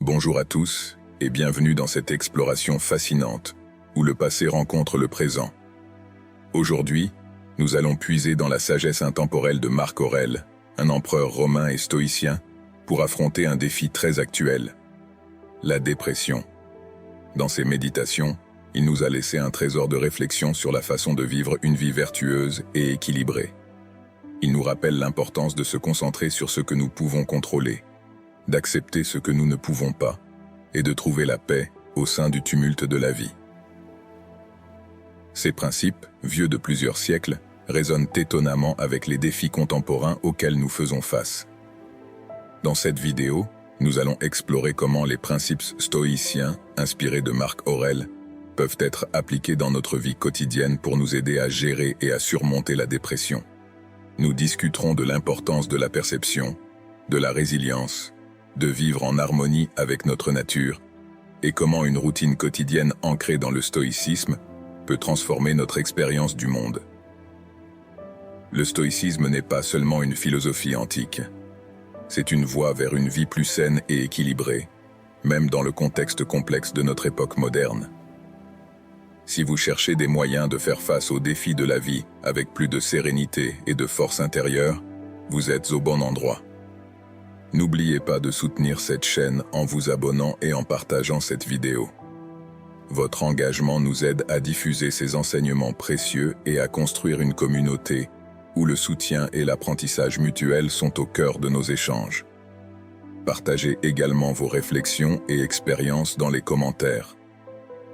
Bonjour à tous et bienvenue dans cette exploration fascinante où le passé rencontre le présent. Aujourd'hui, nous allons puiser dans la sagesse intemporelle de Marc Aurèle, un empereur romain et stoïcien, pour affronter un défi très actuel, la dépression. Dans ses méditations, il nous a laissé un trésor de réflexion sur la façon de vivre une vie vertueuse et équilibrée. Il nous rappelle l'importance de se concentrer sur ce que nous pouvons contrôler, d'accepter ce que nous ne pouvons pas, et de trouver la paix au sein du tumulte de la vie. Ces principes, vieux de plusieurs siècles, résonnent étonnamment avec les défis contemporains auxquels nous faisons face. Dans cette vidéo, nous allons explorer comment les principes stoïciens, inspirés de Marc Aurèle, peuvent être appliqués dans notre vie quotidienne pour nous aider à gérer et à surmonter la dépression. Nous discuterons de l'importance de la perception, de la résilience, de vivre en harmonie avec notre nature, et comment une routine quotidienne ancrée dans le stoïcisme peut transformer notre expérience du monde. Le stoïcisme n'est pas seulement une philosophie antique. C'est une voie vers une vie plus saine et équilibrée, même dans le contexte complexe de notre époque moderne. Si vous cherchez des moyens de faire face aux défis de la vie avec plus de sérénité et de force intérieure, vous êtes au bon endroit. N'oubliez pas de soutenir cette chaîne en vous abonnant et en partageant cette vidéo. Votre engagement nous aide à diffuser ces enseignements précieux et à construire une communauté où le soutien et l'apprentissage mutuel sont au cœur de nos échanges. Partagez également vos réflexions et expériences dans les commentaires.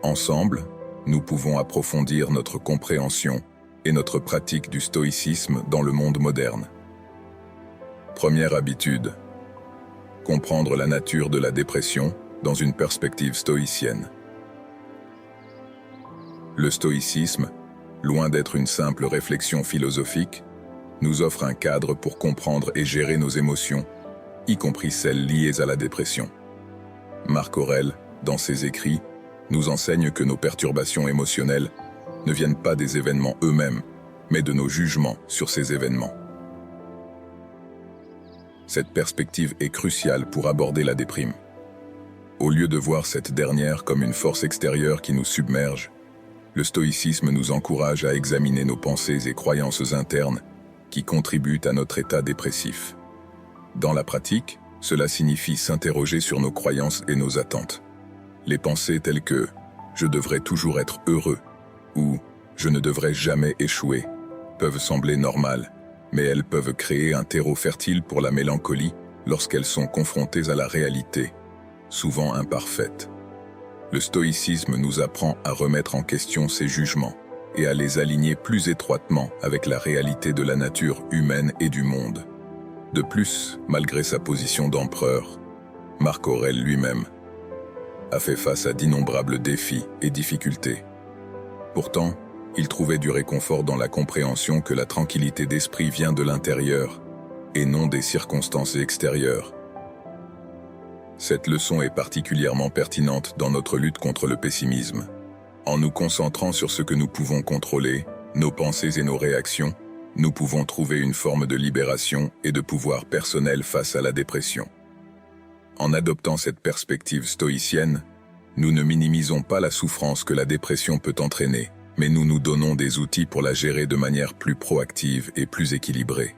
Ensemble, nous pouvons approfondir notre compréhension et notre pratique du stoïcisme dans le monde moderne. Première habitude. Comprendre la nature de la dépression dans une perspective stoïcienne. Le stoïcisme, loin d'être une simple réflexion philosophique, nous offre un cadre pour comprendre et gérer nos émotions, y compris celles liées à la dépression. Marc Aurèle, dans ses écrits, nous enseigne que nos perturbations émotionnelles ne viennent pas des événements eux-mêmes, mais de nos jugements sur ces événements. Cette perspective est cruciale pour aborder la déprime. Au lieu de voir cette dernière comme une force extérieure qui nous submerge, le stoïcisme nous encourage à examiner nos pensées et croyances internes qui contribuent à notre état dépressif. Dans la pratique, cela signifie s'interroger sur nos croyances et nos attentes. Les pensées telles que « je devrais toujours être heureux » ou « je ne devrais jamais échouer » peuvent sembler normales, mais elles peuvent créer un terreau fertile pour la mélancolie lorsqu'elles sont confrontées à la réalité, souvent imparfaite. Le stoïcisme nous apprend à remettre en question ces jugements et à les aligner plus étroitement avec la réalité de la nature humaine et du monde. De plus, malgré sa position d'empereur, Marc Aurèle lui-même a fait face à d'innombrables défis et difficultés. Pourtant, il trouvait du réconfort dans la compréhension que la tranquillité d'esprit vient de l'intérieur et non des circonstances extérieures. Cette leçon est particulièrement pertinente dans notre lutte contre le pessimisme. En nous concentrant sur ce que nous pouvons contrôler, nos pensées et nos réactions, nous pouvons trouver une forme de libération et de pouvoir personnel face à la dépression. En adoptant cette perspective stoïcienne, nous ne minimisons pas la souffrance que la dépression peut entraîner, mais nous nous donnons des outils pour la gérer de manière plus proactive et plus équilibrée.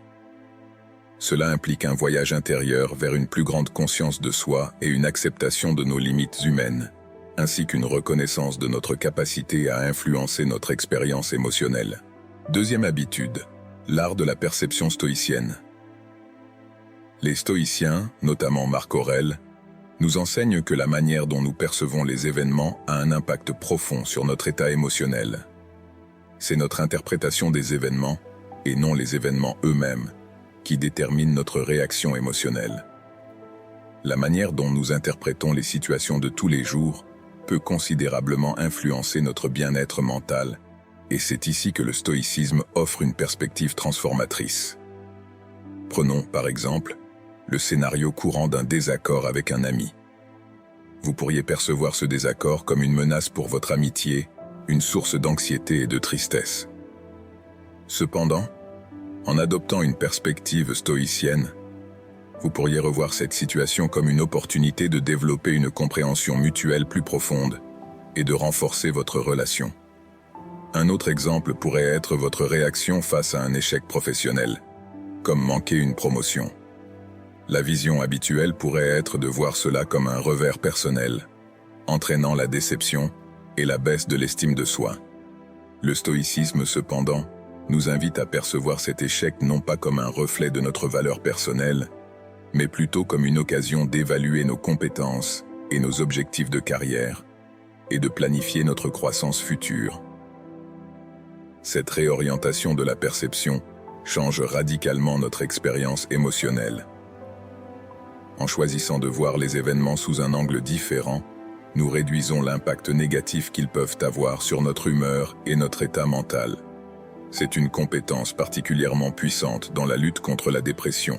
Cela implique un voyage intérieur vers une plus grande conscience de soi et une acceptation de nos limites humaines, ainsi qu'une reconnaissance de notre capacité à influencer notre expérience émotionnelle. Deuxième habitude, l'art de la perception stoïcienne. Les stoïciens, notamment Marc Aurèle, nous enseignent que la manière dont nous percevons les événements a un impact profond sur notre état émotionnel. C'est notre interprétation des événements, et non les événements eux-mêmes, qui détermine notre réaction émotionnelle. La manière dont nous interprétons les situations de tous les jours peut considérablement influencer notre bien-être mental, et c'est ici que le stoïcisme offre une perspective transformatrice. Prenons, par exemple, le scénario courant d'un désaccord avec un ami. Vous pourriez percevoir ce désaccord comme une menace pour votre amitié, une source d'anxiété et de tristesse. Cependant, en adoptant une perspective stoïcienne, vous pourriez revoir cette situation comme une opportunité de développer une compréhension mutuelle plus profonde et de renforcer votre relation. Un autre exemple pourrait être votre réaction face à un échec professionnel, comme manquer une promotion. La vision habituelle pourrait être de voir cela comme un revers personnel, entraînant la déception et la baisse de l'estime de soi. Le stoïcisme, cependant, nous invite à percevoir cet échec non pas comme un reflet de notre valeur personnelle, mais plutôt comme une occasion d'évaluer nos compétences et nos objectifs de carrière, et de planifier notre croissance future. Cette réorientation de la perception change radicalement notre expérience émotionnelle. En choisissant de voir les événements sous un angle différent, nous réduisons l'impact négatif qu'ils peuvent avoir sur notre humeur et notre état mental. C'est une compétence particulièrement puissante dans la lutte contre la dépression,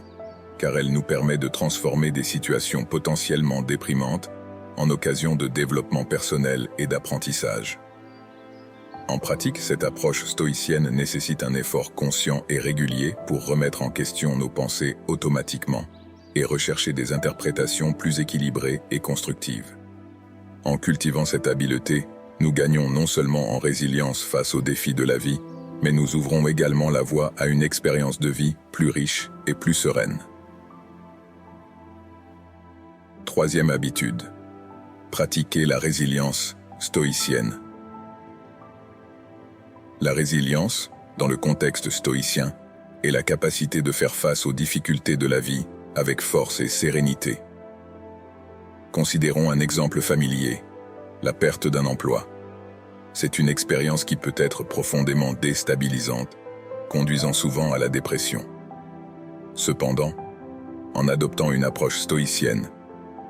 car elle nous permet de transformer des situations potentiellement déprimantes en occasion de développement personnel et d'apprentissage. En pratique, cette approche stoïcienne nécessite un effort conscient et régulier pour remettre en question nos pensées automatiquement et rechercher des interprétations plus équilibrées et constructives. En cultivant cette habileté, nous gagnons non seulement en résilience face aux défis de la vie, mais nous ouvrons également la voie à une expérience de vie plus riche et plus sereine. Troisième habitude. Pratiquer la résilience stoïcienne. La résilience, dans le contexte stoïcien, est la capacité de faire face aux difficultés de la vie avec force et sérénité. Considérons un exemple familier, la perte d'un emploi. C'est une expérience qui peut être profondément déstabilisante, conduisant souvent à la dépression. Cependant, en adoptant une approche stoïcienne,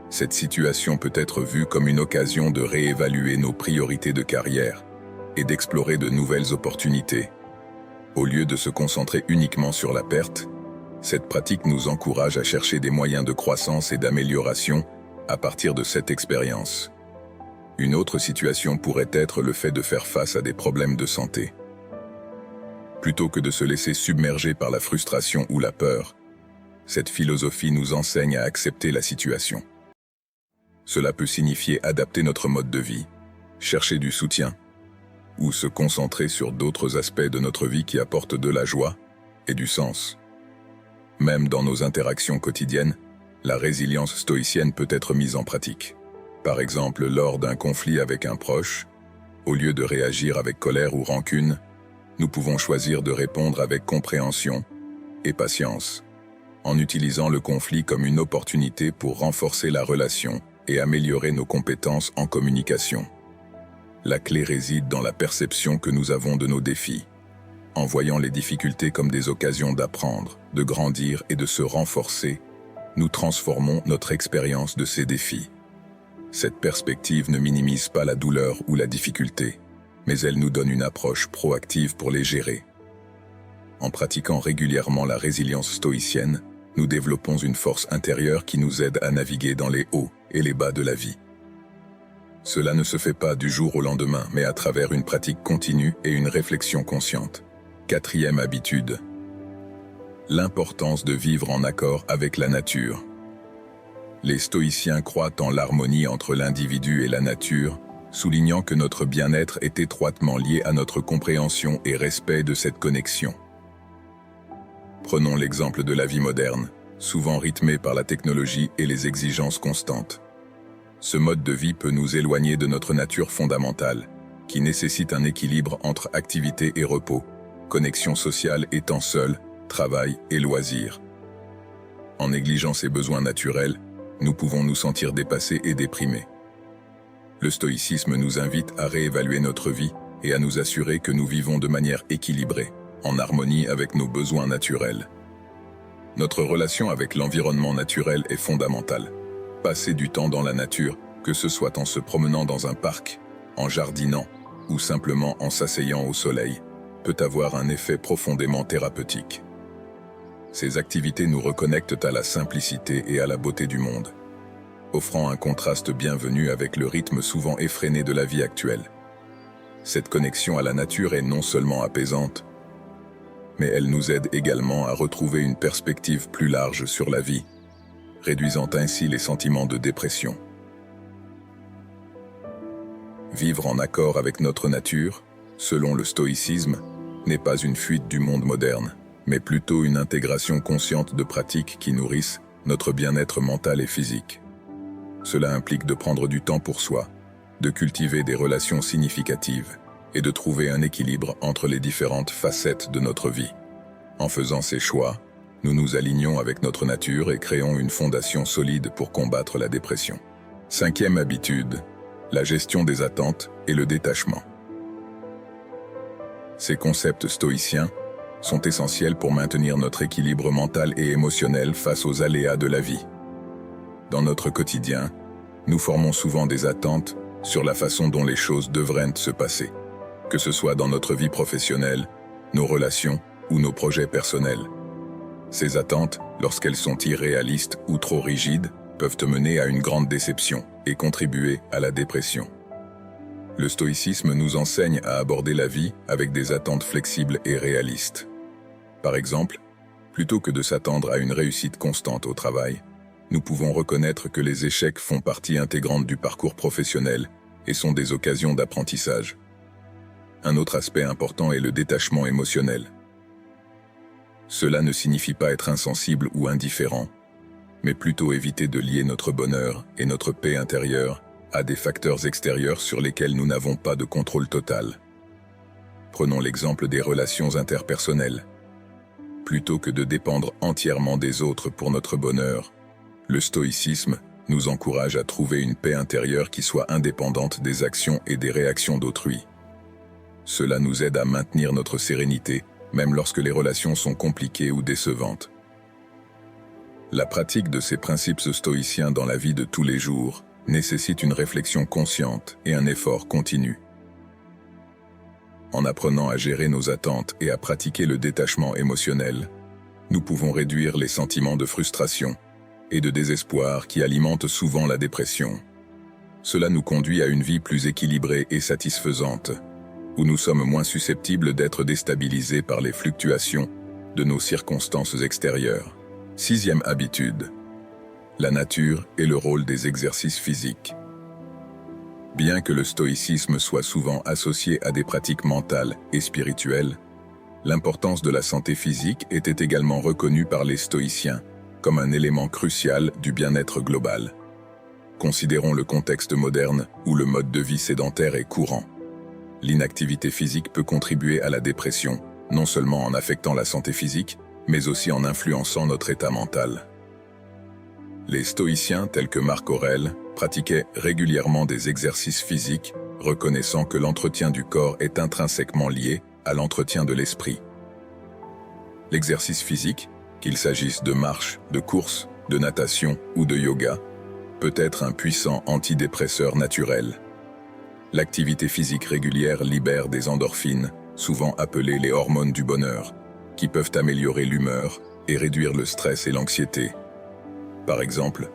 cette situation peut être vue comme une occasion de réévaluer nos priorités de carrière et d'explorer de nouvelles opportunités. Au lieu de se concentrer uniquement sur la perte, cette pratique nous encourage à chercher des moyens de croissance et d'amélioration à partir de cette expérience. Une autre situation pourrait être le fait de faire face à des problèmes de santé. Plutôt que de se laisser submerger par la frustration ou la peur, cette philosophie nous enseigne à accepter la situation. Cela peut signifier adapter notre mode de vie, chercher du soutien, ou se concentrer sur d'autres aspects de notre vie qui apportent de la joie et du sens. Même dans nos interactions quotidiennes, la résilience stoïcienne peut être mise en pratique. Par exemple, lors d'un conflit avec un proche, au lieu de réagir avec colère ou rancune, nous pouvons choisir de répondre avec compréhension et patience, en utilisant le conflit comme une opportunité pour renforcer la relation et améliorer nos compétences en communication. La clé réside dans la perception que nous avons de nos défis. En voyant les difficultés comme des occasions d'apprendre, de grandir et de se renforcer, nous transformons notre expérience de ces défis. Cette perspective ne minimise pas la douleur ou la difficulté, mais elle nous donne une approche proactive pour les gérer. En pratiquant régulièrement la résilience stoïcienne, nous développons une force intérieure qui nous aide à naviguer dans les hauts et les bas de la vie. Cela ne se fait pas du jour au lendemain, mais à travers une pratique continue et une réflexion consciente. Quatrième habitude. L'importance de vivre en accord avec la nature. Les stoïciens croient en l'harmonie entre l'individu et la nature, soulignant que notre bien-être est étroitement lié à notre compréhension et respect de cette connexion. Prenons l'exemple de la vie moderne, souvent rythmée par la technologie et les exigences constantes. Ce mode de vie peut nous éloigner de notre nature fondamentale, qui nécessite un équilibre entre activité et repos, connexion sociale et temps seul, travail et loisirs. En négligeant ces besoins naturels, nous pouvons nous sentir dépassés et déprimés. Le stoïcisme nous invite à réévaluer notre vie et à nous assurer que nous vivons de manière équilibrée, en harmonie avec nos besoins naturels. Notre relation avec l'environnement naturel est fondamentale. Passer du temps dans la nature, que ce soit en se promenant dans un parc, en jardinant ou simplement en s'asseyant au soleil, peut avoir un effet profondément thérapeutique. Ces activités nous reconnectent à la simplicité et à la beauté du monde, offrant un contraste bienvenu avec le rythme souvent effréné de la vie actuelle. Cette connexion à la nature est non seulement apaisante, mais elle nous aide également à retrouver une perspective plus large sur la vie réduisant ainsi les sentiments de dépression. Vivre en accord avec notre nature, selon le stoïcisme, n'est pas une fuite du monde moderne, mais plutôt une intégration consciente de pratiques qui nourrissent notre bien-être mental et physique. Cela implique de prendre du temps pour soi, de cultiver des relations significatives et de trouver un équilibre entre les différentes facettes de notre vie. En faisant ces choix, nous nous alignons avec notre nature et créons une fondation solide pour combattre la dépression. 5e habitude, la gestion des attentes et le détachement. Ces concepts stoïciens sont essentiels pour maintenir notre équilibre mental et émotionnel face aux aléas de la vie. Dans notre quotidien, nous formons souvent des attentes sur la façon dont les choses devraient se passer, que ce soit dans notre vie professionnelle, nos relations ou nos projets personnels. Ces attentes, lorsqu'elles sont irréalistes ou trop rigides, peuvent mener à une grande déception et contribuer à la dépression. Le stoïcisme nous enseigne à aborder la vie avec des attentes flexibles et réalistes. Par exemple, plutôt que de s'attendre à une réussite constante au travail, nous pouvons reconnaître que les échecs font partie intégrante du parcours professionnel et sont des occasions d'apprentissage. Un autre aspect important est le détachement émotionnel. Cela ne signifie pas être insensible ou indifférent, mais plutôt éviter de lier notre bonheur et notre paix intérieure à des facteurs extérieurs sur lesquels nous n'avons pas de contrôle total. Prenons l'exemple des relations interpersonnelles. Plutôt que de dépendre entièrement des autres pour notre bonheur, le stoïcisme nous encourage à trouver une paix intérieure qui soit indépendante des actions et des réactions d'autrui. Cela nous aide à maintenir notre sérénité, même lorsque les relations sont compliquées ou décevantes. La pratique de ces principes stoïciens dans la vie de tous les jours nécessite une réflexion consciente et un effort continu. En apprenant à gérer nos attentes et à pratiquer le détachement émotionnel, nous pouvons réduire les sentiments de frustration et de désespoir qui alimentent souvent la dépression. Cela nous conduit à une vie plus équilibrée et satisfaisante, où nous sommes moins susceptibles d'être déstabilisés par les fluctuations de nos circonstances extérieures. 6e habitude, la nature et le rôle des exercices physiques. Bien que le stoïcisme soit souvent associé à des pratiques mentales et spirituelles, l'importance de la santé physique était également reconnue par les stoïciens comme un élément crucial du bien-être global. Considérons le contexte moderne où le mode de vie sédentaire est courant. L'inactivité physique peut contribuer à la dépression, non seulement en affectant la santé physique, mais aussi en influençant notre état mental. Les stoïciens tels que Marc Aurèle pratiquaient régulièrement des exercices physiques, reconnaissant que l'entretien du corps est intrinsèquement lié à l'entretien de l'esprit. L'exercice physique, qu'il s'agisse de marche, de course, de natation ou de yoga, peut être un puissant antidépresseur naturel. L'activité physique régulière libère des endorphines, souvent appelées les hormones du bonheur, qui peuvent améliorer l'humeur et réduire le stress et l'anxiété. Par exemple,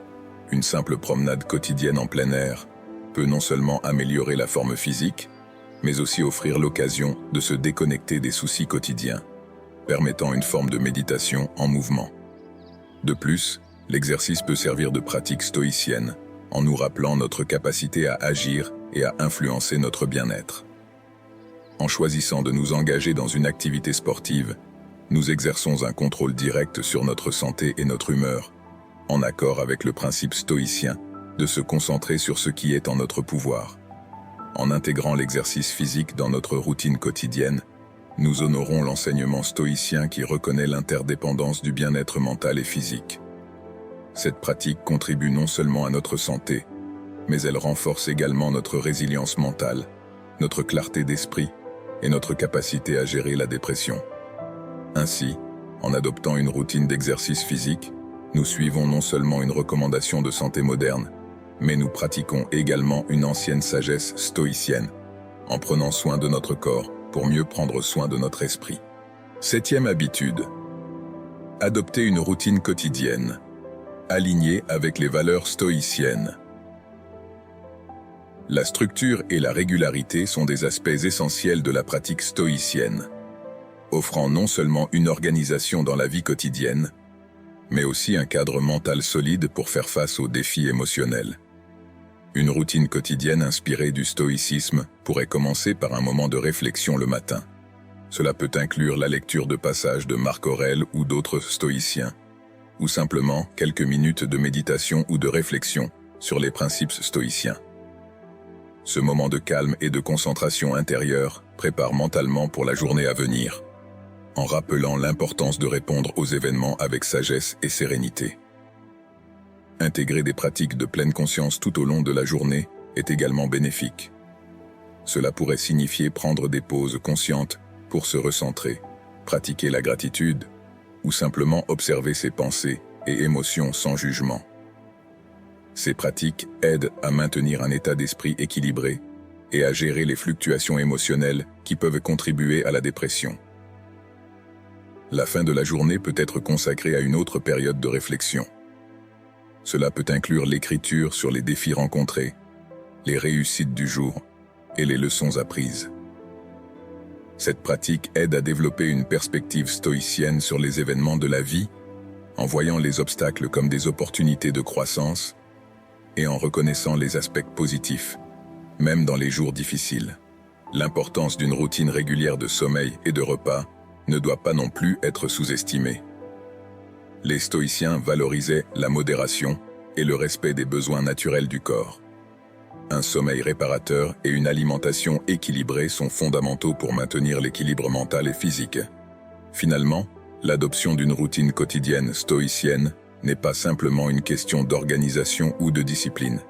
une simple promenade quotidienne en plein air peut non seulement améliorer la forme physique, mais aussi offrir l'occasion de se déconnecter des soucis quotidiens, permettant une forme de méditation en mouvement. De plus, l'exercice peut servir de pratique stoïcienne, en nous rappelant notre capacité à agir et à influencer notre bien-être. En choisissant de nous engager dans une activité sportive, nous exerçons un contrôle direct sur notre santé et notre humeur, en accord avec le principe stoïcien de se concentrer sur ce qui est en notre pouvoir. En intégrant l'exercice physique dans notre routine quotidienne, nous honorons l'enseignement stoïcien qui reconnaît l'interdépendance du bien-être mental et physique. Cette pratique contribue non seulement à notre santé, mais elle renforce également notre résilience mentale, notre clarté d'esprit et notre capacité à gérer la dépression. Ainsi, en adoptant une routine d'exercice physique, nous suivons non seulement une recommandation de santé moderne, mais nous pratiquons également une ancienne sagesse stoïcienne, en prenant soin de notre corps pour mieux prendre soin de notre esprit. 7e habitude. Adopter une routine quotidienne, alignée avec les valeurs stoïciennes. La structure et la régularité sont des aspects essentiels de la pratique stoïcienne, offrant non seulement une organisation dans la vie quotidienne, mais aussi un cadre mental solide pour faire face aux défis émotionnels. Une routine quotidienne inspirée du stoïcisme pourrait commencer par un moment de réflexion le matin. Cela peut inclure la lecture de passages de Marc Aurèle ou d'autres stoïciens, ou simplement quelques minutes de méditation ou de réflexion sur les principes stoïciens. Ce moment de calme et de concentration intérieure prépare mentalement pour la journée à venir, en rappelant l'importance de répondre aux événements avec sagesse et sérénité. Intégrer des pratiques de pleine conscience tout au long de la journée est également bénéfique. Cela pourrait signifier prendre des pauses conscientes pour se recentrer, pratiquer la gratitude, ou simplement observer ses pensées et émotions sans jugement. Ces pratiques aident à maintenir un état d'esprit équilibré et à gérer les fluctuations émotionnelles qui peuvent contribuer à la dépression. La fin de la journée peut être consacrée à une autre période de réflexion. Cela peut inclure l'écriture sur les défis rencontrés, les réussites du jour et les leçons apprises. Cette pratique aide à développer une perspective stoïcienne sur les événements de la vie, en voyant les obstacles comme des opportunités de croissance et en reconnaissant les aspects positifs, même dans les jours difficiles. L'importance d'une routine régulière de sommeil et de repas ne doit pas non plus être sous-estimée. Les stoïciens valorisaient la modération et le respect des besoins naturels du corps. Un sommeil réparateur et une alimentation équilibrée sont fondamentaux pour maintenir l'équilibre mental et physique. Finalement, l'adoption d'une routine quotidienne stoïcienne n'est pas simplement une question d'organisation ou de discipline.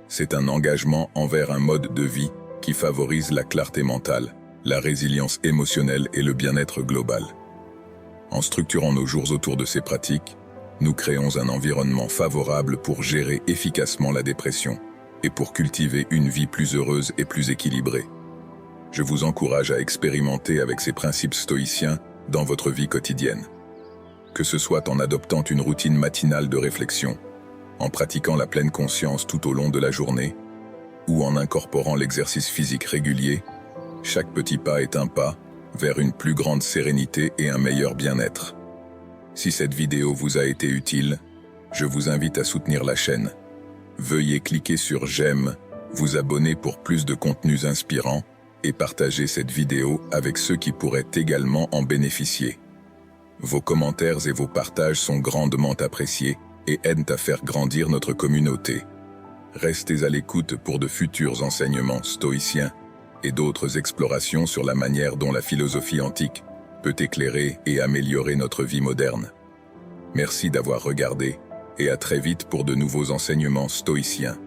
C'est un engagement envers un mode de vie qui favorise la clarté mentale, la résilience émotionnelle et le bien-être global. En structurant nos jours autour de ces pratiques, nous créons un environnement favorable pour gérer efficacement la dépression et pour cultiver une vie plus heureuse et plus équilibrée. Je vous encourage à expérimenter avec ces principes stoïciens dans votre vie quotidienne. Que ce soit en adoptant une routine matinale de réflexion, en pratiquant la pleine conscience tout au long de la journée, ou en incorporant l'exercice physique régulier, chaque petit pas est un pas vers une plus grande sérénité et un meilleur bien-être. Si cette vidéo vous a été utile, je vous invite à soutenir la chaîne. Veuillez cliquer sur j'aime, vous abonner pour plus de contenus inspirants et partager cette vidéo avec ceux qui pourraient également en bénéficier. Vos commentaires et vos partages sont grandement appréciés et aident à faire grandir notre communauté. Restez à l'écoute pour de futurs enseignements stoïciens et d'autres explorations sur la manière dont la philosophie antique peut éclairer et améliorer notre vie moderne. Merci d'avoir regardé et à très vite pour de nouveaux enseignements stoïciens.